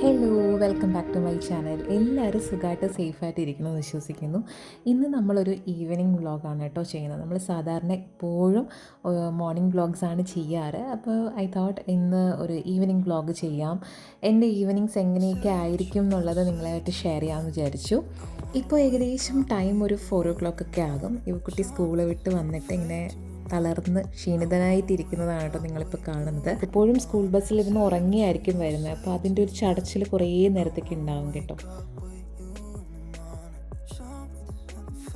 Hello, welcome back to my channel. എല്ലാവരും സുഖമായിട്ട് സേഫായിട്ട് ഇരിക്കണമെന്ന് വിശ്വസിക്കുന്നു. ഇന്ന് നമ്മളൊരു ഈവനിങ് വ്ളോഗാണ് കേട്ടോ ചെയ്യുന്നത്. നമ്മൾ സാധാരണ എപ്പോഴും മോർണിംഗ് വ്ളോഗ്സാണ് ചെയ്യാറ്. അപ്പോൾ ഐ തോട്ട് ഇന്ന് ഒരു ഈവനിങ് വ്ളോഗ് ചെയ്യാം. എൻ്റെ ഈവനിങ്സ് എങ്ങനെയൊക്കെ ആയിരിക്കും എന്നുള്ളത് നിങ്ങളായിട്ട് ഷെയർ ചെയ്യാമെന്ന് വിചാരിച്ചു. ഇപ്പോൾ ഏകദേശം ടൈം ഒരു 4 o'clock ആകും. കുട്ടി സ്കൂൾ വിട്ട് വന്നിട്ട് ഇങ്ങനെ തളർന്ന് ക്ഷീണിതനായിട്ടിരിക്കുന്നതാണ് കേട്ടോ നിങ്ങളിപ്പോൾ കാണുന്നത്. എപ്പോഴും സ്കൂൾ ബസ്സിലിരുന്ന് ഉറങ്ങിയായിരിക്കും വരുന്നത്. അപ്പോൾ അതിൻ്റെ ഒരു ചടച്ചിൽ കുറേ നേരത്തേക്ക് ഉണ്ടാവും കേട്ടോ.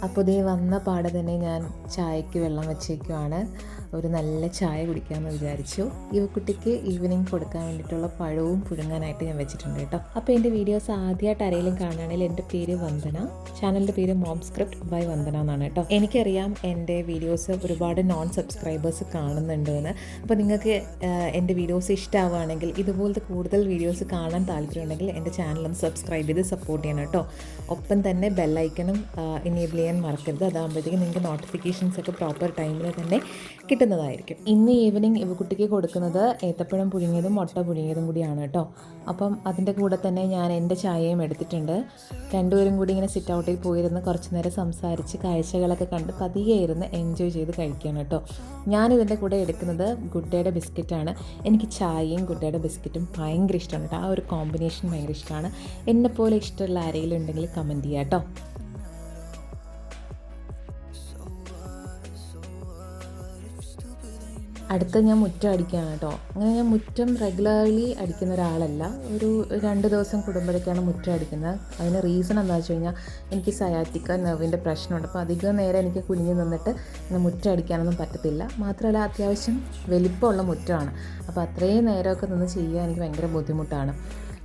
അപ്പോൾ ഇതേ വന്ന പാടെ തന്നെ ഞാൻ ചായക്ക് വെള്ളം വെച്ചേക്കുവാണ്. ഒരു നല്ല ചായ കുടിക്കാമെന്ന് വിചാരിച്ചു. കുട്ടിക്ക് ഈവനിങ് കൊടുക്കാൻ വേണ്ടിയിട്ടുള്ള പഴവും പുഴുങ്ങാനായിട്ട് ഞാൻ വെച്ചിട്ടുണ്ട് കേട്ടോ. അപ്പോൾ എൻ്റെ വീഡിയോസ് ആദ്യമായിട്ട് ആരെങ്കിലും കാണുകയാണെങ്കിൽ എൻ്റെ പേര് വന്ദന, ചാനലിൻ്റെ പേര് മോം സ്ക്രിപ്റ്റ് ബൈ വന്ദന എന്നാണ് കേട്ടോ. എനിക്കറിയാം എൻ്റെ വീഡിയോസ് ഒരുപാട് നോൺ സബ്സ്ക്രൈബേഴ്സ് കാണുന്നുണ്ട് എന്ന്. അപ്പോൾ നിങ്ങൾക്ക് എൻ്റെ വീഡിയോസ് ഇഷ്ടമാവുകയാണെങ്കിൽ, ഇതുപോലത്തെ കൂടുതൽ വീഡിയോസ് കാണാൻ താല്പര്യമുണ്ടെങ്കിൽ എൻ്റെ ചാനലൊന്ന് സബ്സ്ക്രൈബ് ചെയ്ത് സപ്പോർട്ട് ചെയ്യണം കേട്ടോ. ഒപ്പം തന്നെ ബെല്ലൈക്കണും എനേബിൾ ചെയ്യാൻ മറക്കരുത്. അതാകുമ്പോഴത്തേക്കും നിങ്ങൾക്ക് നോട്ടിഫിക്കേഷൻസൊക്കെ പ്രോപ്പർ ടൈമിൽ തന്നെ കിട്ടുന്നതായിരിക്കും. ഇന്ന് ഈവനിങ് കുട്ടിക്ക് കൊടുക്കുന്നത് ഏത്തപ്പഴം പുഴുങ്ങിയതും മുട്ട പുഴുങ്ങിയതും കൂടിയാണ് കേട്ടോ. അപ്പം അതിൻ്റെ കൂടെ തന്നെ ഞാൻ എൻ്റെ ചായയും എടുത്തിട്ടുണ്ട്. രണ്ടുപേരും കൂടി ഇങ്ങനെ സിറ്റ് ഔട്ടിൽ പോയിരുന്ന് കുറച്ച് നേരം സംസാരിച്ച് കാഴ്ചകളൊക്കെ കണ്ട് പതിയെ ഇരുന്ന് എൻജോയ് ചെയ്ത് കഴിക്കണം കേട്ടോ. ഞാനിതിൻ്റെ കൂടെ എടുക്കുന്നത് ഗുഡ് ഡേയുടെ ബിസ്ക്കറ്റാണ്. എനിക്ക് ചായയും ഗുഡ് ഡേയുടെ ബിസ്ക്കറ്റും ഭയങ്കര ഇഷ്ടമാണ് കേട്ടോ. ആ ഒരു കോമ്പിനേഷൻ ഭയങ്കര ഇഷ്ടമാണ്. എന്നെപ്പോലെ ഇഷ്ടമുള്ള ആരെങ്കിലും ഉണ്ടെങ്കിൽ കമൻറ്റ് ചെയ്യാം കേട്ടോ. അടുത്ത ഞാൻ മുറ്റം അടിക്കുകയാണ് കേട്ടോ. അങ്ങനെ ഞാൻ മുറ്റം റെഗുലർലി അടിക്കുന്ന ഒരാളല്ല. ഒരു 2 ദിവസം കൂടുമ്പോഴേക്കാണ് മുറ്റം അടിക്കുന്നത്. അതിന് റീസൺ എന്താണെന്ന് വെച്ച് കഴിഞ്ഞാൽ എനിക്ക് സയാറ്റിക്ക നെർവിൻ്റെ പ്രശ്നമുണ്ട്. അപ്പോൾ അധികം നേരം എനിക്ക് കുനിഞ്ഞ് നിന്നിട്ട് ഇങ്ങനെ മുറ്റം അടിക്കാനൊന്നും പറ്റത്തില്ല. മാത്രമല്ല അത്യാവശ്യം വലിപ്പമുള്ള മുറ്റമാണ്. അപ്പോൾ അത്രയും നേരമൊക്കെ നിന്ന് ചെയ്യാൻ എനിക്ക് ഭയങ്കര ബുദ്ധിമുട്ടാണ്.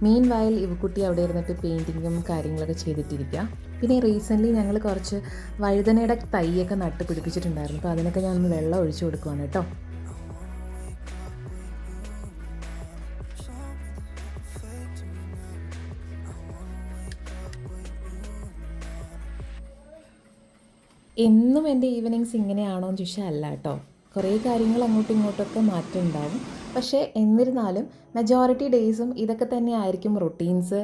മീൻ വയൽ ഇവക്കുട്ടി അവിടെ ഇരുന്നിട്ട് പെയിൻറ്റിങ്ങും കാര്യങ്ങളൊക്കെ ചെയ്തിട്ടിരിക്കുക. പിന്നെ റീസെൻ്റ്ലി ഞങ്ങൾ കുറച്ച് വഴുതനയുടെ തൈയൊക്കെ നട്ട് പിടിപ്പിച്ചിട്ടുണ്ടായിരുന്നു. അപ്പോൾ അതിനൊക്കെ ഞാൻ വെള്ളം ഒഴിച്ചു കൊടുക്കുവാണ് കേട്ടോ. എന്നും എൻ്റെ ഈവനിങ്സ് ഇങ്ങനെയാണോ എന്ന് ചോദിച്ചാൽ അല്ല കേട്ടോ. കുറേ കാര്യങ്ങൾ അങ്ങോട്ടും ഇങ്ങോട്ടൊക്കെ മാറ്റം ഉണ്ടാവും. പക്ഷേ എന്നിരുന്നാലും മെജോറിറ്റി ഡേയ്സും ഇതൊക്കെ തന്നെ ആയിരിക്കും റൊട്ടീൻസ്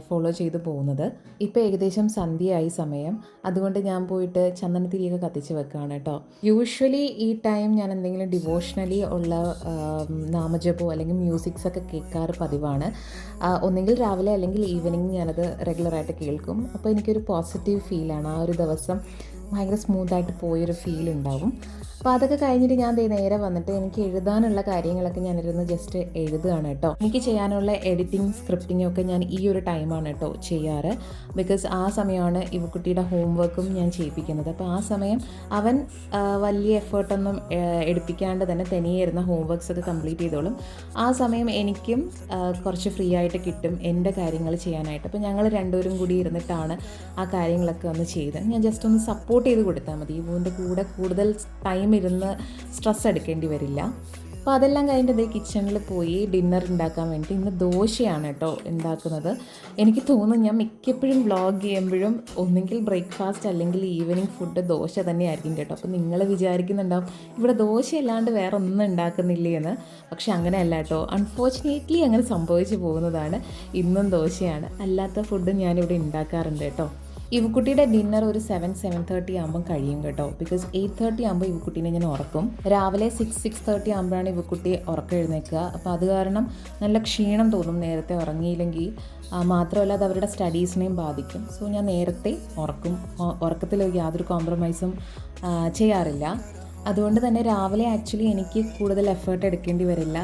ഫോളോ ചെയ്ത് പോകുന്നത്. ഇപ്പോൾ ഏകദേശം സന്ധ്യയായി സമയം. അതുകൊണ്ട് ഞാൻ പോയിട്ട് ചന്ദനത്തിരിയൊക്കെ കത്തിച്ച് വെക്കുകയാണ് കേട്ടോ. യൂഷ്വലി ഈ ടൈം ഞാൻ എന്തെങ്കിലും ഡിവോഷണലി ഉള്ള നാമജപോ അല്ലെങ്കിൽ മ്യൂസിക്സൊക്കെ കേൾക്കാറ് പതിവാണ്. ഒന്നെങ്കിൽ രാവിലെ അല്ലെങ്കിൽ ഈവനിങ് ഞാനത് റെഗുലറായിട്ട് കേൾക്കും. അപ്പോൾ എനിക്കൊരു പോസിറ്റീവ് ഫീലാണ്. ആ ഒരു ദിവസം ഭയങ്കര സ്മൂത്തായിട്ട് പോയൊരു ഫീൽ ഉണ്ടാവും. അപ്പോൾ അതൊക്കെ കഴിഞ്ഞിട്ട് ഞാൻ നേരെ വന്നിട്ട് എനിക്ക് എഴുതാനുള്ള കാര്യങ്ങളൊക്കെ ഞാനിരുന്ന് ജസ്റ്റ് എഴുതുകയാണ് കേട്ടോ. എനിക്ക് ചെയ്യാനുള്ള എഡിറ്റിംഗ് സ്ക്രിപ്റ്റിങ്ങും ഒക്കെ ഞാൻ ഈ ഒരു ടൈമാണ് കേട്ടോ ചെയ്യാറ്. ബിക്കോസ് ആ സമയമാണ് ഇവക്കുട്ടിയുടെ ഹോംവർക്കും ഞാൻ ചെയ്യിപ്പിക്കുന്നത്. അപ്പോൾ ആ സമയം അവൻ വലിയ എഫേർട്ടൊന്നും എടുപ്പിക്കാണ്ട് തന്നെ തനിയെ ഇരുന്ന ഹോംവർക്ക്സ് ഒക്കെ കംപ്ലീറ്റ് ചെയ്തോളും. ആ സമയം എനിക്കും കുറച്ച് ഫ്രീ ആയിട്ട് കിട്ടും എൻ്റെ കാര്യങ്ങൾ ചെയ്യാനായിട്ട്. അപ്പോൾ ഞങ്ങൾ രണ്ടുപേരും കൂടി ഇരുന്നിട്ടാണ് ആ കാര്യങ്ങളൊക്കെ ഒന്ന് ചെയ്ത് ഞാൻ ജസ്റ്റ് ഒന്ന് സപ്പോർട്ട് ചെയ്ത് കൊടുത്താൽ മതി. ഇവൻ്റെ കൂടെ കൂടുതൽ ടൈം ഇരുന്ന് സ്ട്രെസ് എടുക്കേണ്ടി വരില്ല. അപ്പോൾ അതെല്ലാം കഴിഞ്ഞിട്ട് കിച്ചണിൽ പോയി ഡിന്നർ ഉണ്ടാക്കാൻ വേണ്ടി ഇന്ന് ദോശയാണ് കേട്ടോ ഉണ്ടാക്കുന്നത്. എനിക്ക് തോന്നുന്നു ഞാൻ മിക്കപ്പോഴും വ്ളോഗ് ചെയ്യുമ്പോഴും ഒന്നെങ്കിൽ ബ്രേക്ക്ഫാസ്റ്റ് അല്ലെങ്കിൽ ഈവനിങ് ഫുഡ് ദോശ തന്നെയായിരിക്കും കേട്ടോ. അപ്പോൾ നിങ്ങൾ വിചാരിക്കുന്നുണ്ടാവും ഇവിടെ ദോശ അല്ലാണ്ട് വേറെ ഒന്നും ഉണ്ടാക്കുന്നില്ലേ എന്ന്. പക്ഷെ അങ്ങനെയല്ല കേട്ടോ. അൺഫോർച്ചുനേറ്റ്ലി അങ്ങനെ സംഭവിച്ചു പോകുന്നതാണ്. ഇന്നും ദോശയാണ്. അല്ലാത്ത ഫുഡ് ഞാനിവിടെ ഉണ്ടാക്കാറുണ്ട് കേട്ടോ. ഇവക്കുട്ടിയുടെ ഡിന്നർ ഒരു 7-7:30 ആകുമ്പം കഴിയും കേട്ടോ. ബിക്കോസ് 8:30 ആകുമ്പോൾ ഇവക്കുട്ടീനെ ഞാൻ ഉറക്കും. രാവിലെ 6-6:30 ആകുമ്പോഴാണ് ഇവക്കുട്ടി ഉറക്കം എഴുന്നേൽക്കുക. അപ്പോൾ അത് കാരണം നല്ല ക്ഷീണം തോന്നും നേരത്തെ ഉറങ്ങിയില്ലെങ്കിൽ. മാത്രമല്ല അത് അവരുടെ സ്റ്റഡീസിനെയും ബാധിക്കും. സോ ഞാൻ നേരത്തെ ഉറക്കും. ഉറക്കത്തിൽ യാതൊരു കോംപ്രമൈസും ചെയ്യാറില്ല. അതുകൊണ്ട് തന്നെ രാവിലെ ആക്ച്വലി എനിക്ക് കൂടുതൽ എഫേർട്ട് എടുക്കേണ്ടി വരില്ല.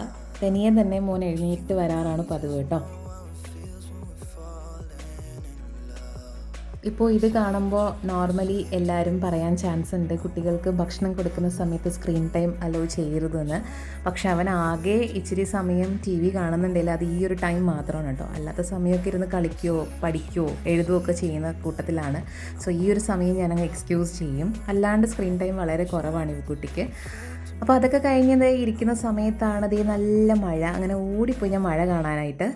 തനിയെ തന്നെ മോൻ എഴുന്നേറ്റ് വരാറാണ് പതിവ് കേട്ടോ. ഇപ്പോൾ ഇത് കാണുമ്പോൾ നോർമലി എല്ലാവരും പറയാൻ ചാൻസ് ഉണ്ട് കുട്ടികൾക്ക് ഭക്ഷണം കൊടുക്കുന്ന സമയത്ത് സ്ക്രീൻ ടൈം അലോ ചെയ്യരുതെന്ന്. പക്ഷെ അവൻ ആകെ ഇച്ചിരി സമയം TV കാണുന്നുണ്ടെങ്കിൽ അത് ഈ ഒരു ടൈം മാത്രമാണ് കേട്ടോ. അല്ലാത്ത സമയമൊക്കെ ഇരുന്ന് കളിക്കുകയോ പഠിക്കുകയോ എഴുതുകയോ ഒക്കെ ചെയ്യുന്ന കൂട്ടത്തിലാണ്. സോ ഈ ഒരു സമയം ഞാനങ്ങ് എക്സ്ക്യൂസ് ചെയ്യും. അല്ലാണ്ട് സ്ക്രീൻ ടൈം വളരെ കുറവാണ് ഈ കുട്ടിക്ക്. അപ്പോൾ അതൊക്കെ കഴിഞ്ഞത് ഇരിക്കുന്ന സമയത്താണ് നല്ല മഴ. അങ്ങനെ ഓടിപ്പോയി ഞാൻ മഴ കാണാനായിട്ട്.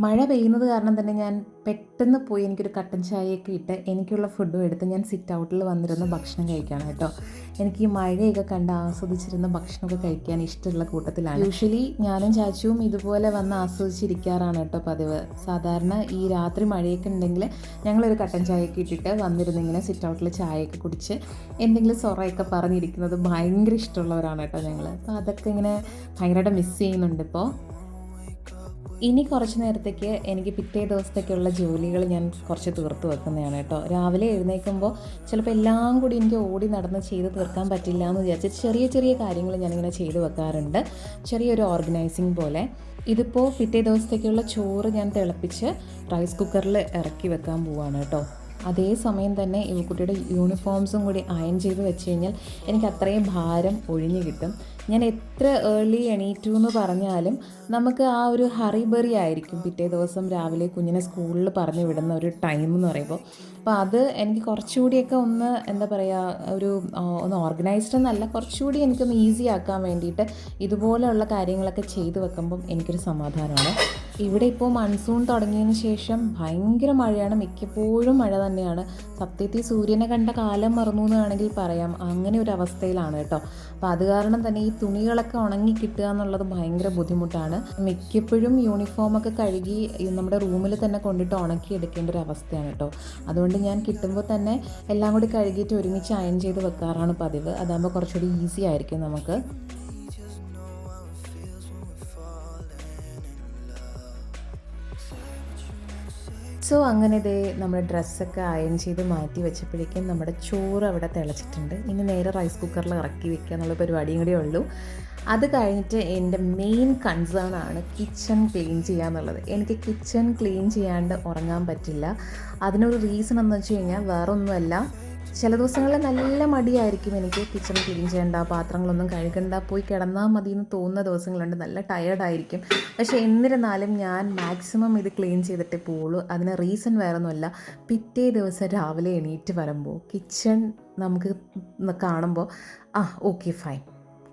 മഴ പെയ്യുന്നത് കാരണം തന്നെ ഞാൻ പെട്ടെന്ന് പോയി എനിക്കൊരു കട്ടൻ ചായയൊക്കെ ഇട്ട് എനിക്കുള്ള ഫുഡും എടുത്ത് ഞാൻ സിറ്റ് ഔട്ടിൽ വന്നിരുന്ന് ഭക്ഷണം കഴിക്കുകയാണ് കേട്ടോ. എനിക്ക് ഈ മഴയൊക്കെ കണ്ട് ആസ്വദിച്ചിരുന്ന ഭക്ഷണമൊക്കെ കഴിക്കാൻ ഇഷ്ടമുള്ള കൂട്ടത്തിലാണ്. യൂഷ്വലി ഞാനും ചാച്ചുവും ഇതുപോലെ വന്ന് ആസ്വദിച്ചിരിക്കാറാണ് കേട്ടോ പതിവ്. സാധാരണ ഈ രാത്രി മഴയൊക്കെ ഉണ്ടെങ്കിൽ ഞങ്ങളൊരു കട്ടൻ ചായയൊക്കെ ഇട്ടിട്ട് വന്നിരുന്ന് ഇങ്ങനെ സിറ്റ് ഔട്ടിൽ ചായയൊക്കെ കുടിച്ച് എന്തെങ്കിലും സൊറയൊക്കെ പറഞ്ഞിരിക്കുന്നത് ഭയങ്കര ഇഷ്ടമുള്ളവരാണ് കേട്ടോ ഞങ്ങൾ. അപ്പോൾ അതൊക്കെ ഇങ്ങനെ ഭയങ്കരമായിട്ട് മിസ് ചെയ്യുന്നുണ്ട് ഇപ്പോൾ. ഇനി കുറച്ച് നേരത്തേക്ക് എനിക്ക് പിറ്റേ ദിവസത്തേക്കുള്ള ജോലികൾ ഞാൻ കുറച്ച് തീർത്ത് വെക്കുന്നതാണ് കേട്ടോ. രാവിലെ എഴുന്നേൽക്കുമ്പോൾ ചിലപ്പോൾ എല്ലാം കൂടി എനിക്ക് ഓടി നടന്ന് ചെയ്ത് തീർക്കാൻ പറ്റില്ല എന്ന് വിചാരിച്ച് ചെറിയ ചെറിയ കാര്യങ്ങൾ ഞാനിങ്ങനെ ചെയ്ത് വെക്കാറുണ്ട്, ചെറിയൊരു ഓർഗനൈസിങ് പോലെ. ഇതിപ്പോൾ പിറ്റേ ദിവസത്തേക്കുള്ള ചോറ് ഞാൻ തിളപ്പിച്ച് റൈസ് കുക്കറിൽ ഇറക്കി വെക്കാൻ പോവുകയാണ് കേട്ടോ. അതേ സമയം തന്നെ കുട്ടിയുടെ യൂണിഫോംസും കൂടി അയൺ ചെയ്ത് വെച്ച് കഴിഞ്ഞാൽ എനിക്ക് അത്രയും ഭാരം ഒഴിഞ്ഞു കിട്ടും. ഞാൻ എത്ര ഏർലി എണീറ്റു എന്ന് പറഞ്ഞാലും നമുക്ക് ആ ഒരു ഹറിബറി ആയിരിക്കും പിറ്റേ ദിവസം രാവിലെ കുഞ്ഞിനെ സ്കൂളിൽ പറഞ്ഞു വിടുന്ന ഒരു ടൈം എന്ന് പറയുമ്പോൾ. അപ്പോൾ അത് എനിക്ക് കുറച്ചുകൂടിയൊക്കെ ഒന്ന് എന്താ പറയുക, ഒന്ന് ഓർഗനൈസ്ഡ് എന്നല്ല, കുറച്ചുകൂടി എനിക്കൊന്ന് ഈസി ആക്കാൻ വേണ്ടിയിട്ട് ഇതുപോലെയുള്ള കാര്യങ്ങളൊക്കെ ചെയ്തു വെക്കുമ്പം എനിക്കൊരു സമാധാനമാണ്. ഇവിടെ ഇപ്പോൾ മൺസൂൺ തുടങ്ങിയതിന് ശേഷം ഭയങ്കര മഴയാണ്, മിക്കപ്പോഴും മഴ തന്നെയാണ്. സത്യത്തിൽ സൂര്യനെ കണ്ട കാലം മറന്നു എന്ന് വേണമെങ്കിൽ പറയാം, അങ്ങനെ ഒരു അവസ്ഥയിലാണ് കേട്ടോ. അപ്പോൾ അത് കാരണം തന്നെ ഈ തുണികളൊക്കെ ഉണങ്ങി കിട്ടുക എന്നുള്ളത് ഭയങ്കര ബുദ്ധിമുട്ടാണ്. മിക്കപ്പോഴും യൂണിഫോമൊക്കെ കഴുകി നമ്മുടെ റൂമിൽ തന്നെ കൊണ്ടിട്ട് ഉണക്കി എടുക്കേണ്ട ഒരു അവസ്ഥയാണ് കേട്ടോ. അതുകൊണ്ട് ഞാൻ കിട്ടുമ്പോൾ തന്നെ എല്ലാം കൂടി കഴുകിയിട്ട് ഒരുമിച്ച് അയൺ ചെയ്ത് വെക്കാറാണ് പതിവ്. അതാകുമ്പോൾ കുറച്ചുകൂടി ഈസി ആയിരിക്കും നമുക്ക്. സോ അങ്ങനെ നമ്മുടെ ഡ്രസ്സൊക്കെ അയൺ ചെയ്ത് മാറ്റി വെച്ചപ്പോഴേക്കും നമ്മുടെ ചോറ് അവിടെ തിളച്ചിട്ടുണ്ട്. ഇനി നേരെ റൈസ് കുക്കറിൽ ഇറക്കി വെക്കുക എന്നുള്ള പരിപാടിയും കൂടിയേ ഉള്ളൂ. അത് കഴിഞ്ഞിട്ട് എൻ്റെ മെയിൻ കൺസേൺ ആണ് കിച്ചൺ ക്ലീൻ ചെയ്യുക എന്നുള്ളത്. എനിക്ക് കിച്ചൺ ക്ലീൻ ചെയ്യാണ്ട് ഉറങ്ങാൻ പറ്റില്ല. അതിനൊരു റീസൺ എന്ന് വെച്ച് കഴിഞ്ഞാൽ വേറൊന്നുമല്ല, ചില ദിവസങ്ങളിൽ നല്ല മടിയായിരിക്കും എനിക്ക് കിച്ചൺ ക്ലീൻ ചെയ്യേണ്ട, പാത്രങ്ങളൊന്നും കഴുകണ്ട, പോയി കിടന്നാൽ മതി എന്ന് തോന്നുന്ന ദിവസങ്ങളുണ്ട്, നല്ല ടയേർഡായിരിക്കും. പക്ഷേ എന്നിരുന്നാലും ഞാൻ മാക്സിമം ഇത് ക്ലീൻ ചെയ്തിട്ടേ പോവുള്ളൂ. അതിന് റീസൺ വേറൊന്നുമല്ല, പിറ്റേ ദിവസം രാവിലെ എണീറ്റ് വരുമ്പോൾ കിച്ചൺ നമുക്ക് കാണുമ്പോൾ ഓക്കെ ഫൈൻ,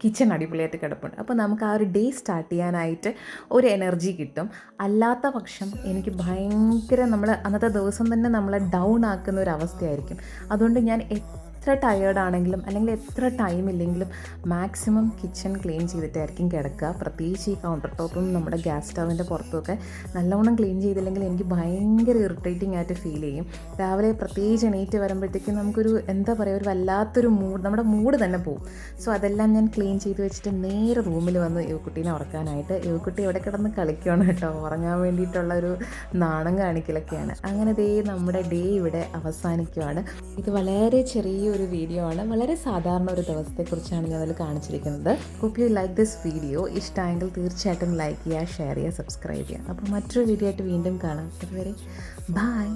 കിച്ചൺ അടിപൊളിയായിട്ട് കിടപ്പുണ്ട്. അപ്പോൾ നമുക്ക് ആ ഒരു ഡേ സ്റ്റാർട്ട് ചെയ്യാനായിട്ട് ഒരു എനർജി കിട്ടും. അല്ലാത്ത പക്ഷം എനിക്ക് ഭയങ്കര അന്നത്തെ ദിവസം തന്നെ നമ്മളെ ഡൗൺ ആക്കുന്ന ഒരു അവസ്ഥയായിരിക്കും. അതുകൊണ്ട് ഞാൻ എത്ര ടയേർഡാണെങ്കിലും അല്ലെങ്കിൽ എത്ര ടൈം ഇല്ലെങ്കിലും മാക്സിമം കിച്ചൺ ക്ലീൻ ചെയ്തിട്ടായിരിക്കും കിടക്കുക. പ്രത്യേകിച്ച് ഈ കൗണ്ടർ ടോപ്പും നമ്മുടെ ഗ്യാസ് സ്റ്റവിൻ്റെ പുറത്തുമൊക്കെ നല്ലവണ്ണം ക്ലീൻ ചെയ്തില്ലെങ്കിൽ എനിക്ക് ഭയങ്കര ഇറിറ്റേറ്റിംഗ് ആയിട്ട് ഫീൽ ചെയ്യും. രാവിലെ പ്രത്യേകിച്ച് എണീറ്റ് വരുമ്പോഴത്തേക്കും നമുക്കൊരു എന്താ പറയുക, ഒരു വല്ലാത്തൊരു നമ്മുടെ മൂഡ് തന്നെ പോകും. സോ അതെല്ലാം ഞാൻ ക്ലീൻ ചെയ്ത് വെച്ചിട്ട് നേരെ റൂമിൽ വന്ന് യുവക്കുട്ടീനെ ഉറക്കാനായിട്ട്, യുവക്കുട്ടി ഇവിടെ കിടന്ന് കളിക്കുകയാണ് കേട്ടോ. ഉറങ്ങാൻ വേണ്ടിയിട്ടുള്ള ഒരു നാണം കാണിക്കലൊക്കെയാണ്. അങ്ങനെ നമ്മുടെ ഡേ ഇവിടെ അവസാനിക്കുകയാണ്. ഇത് വളരെ ചെറിയ ഒരു വീഡിയോ ആണ്, വളരെ സാധാരണ ഒരു ദിവസത്തെക്കുറിച്ചാണ് ഞാൻ അതിൽ കാണിച്ചിരിക്കുന്നത്. Hope you like this video. ഇഷ്ടമായെങ്കിൽ തീർച്ചയായിട്ടും ലൈക്ക് ചെയ്യുക, ഷെയർ ചെയ്യുക, സബ്സ്ക്രൈബ് ചെയ്യുക. അപ്പോൾ മറ്റൊരു വീഡിയോ ആയിട്ട് വീണ്ടും കാണാം. അതുവരെ ബൈ.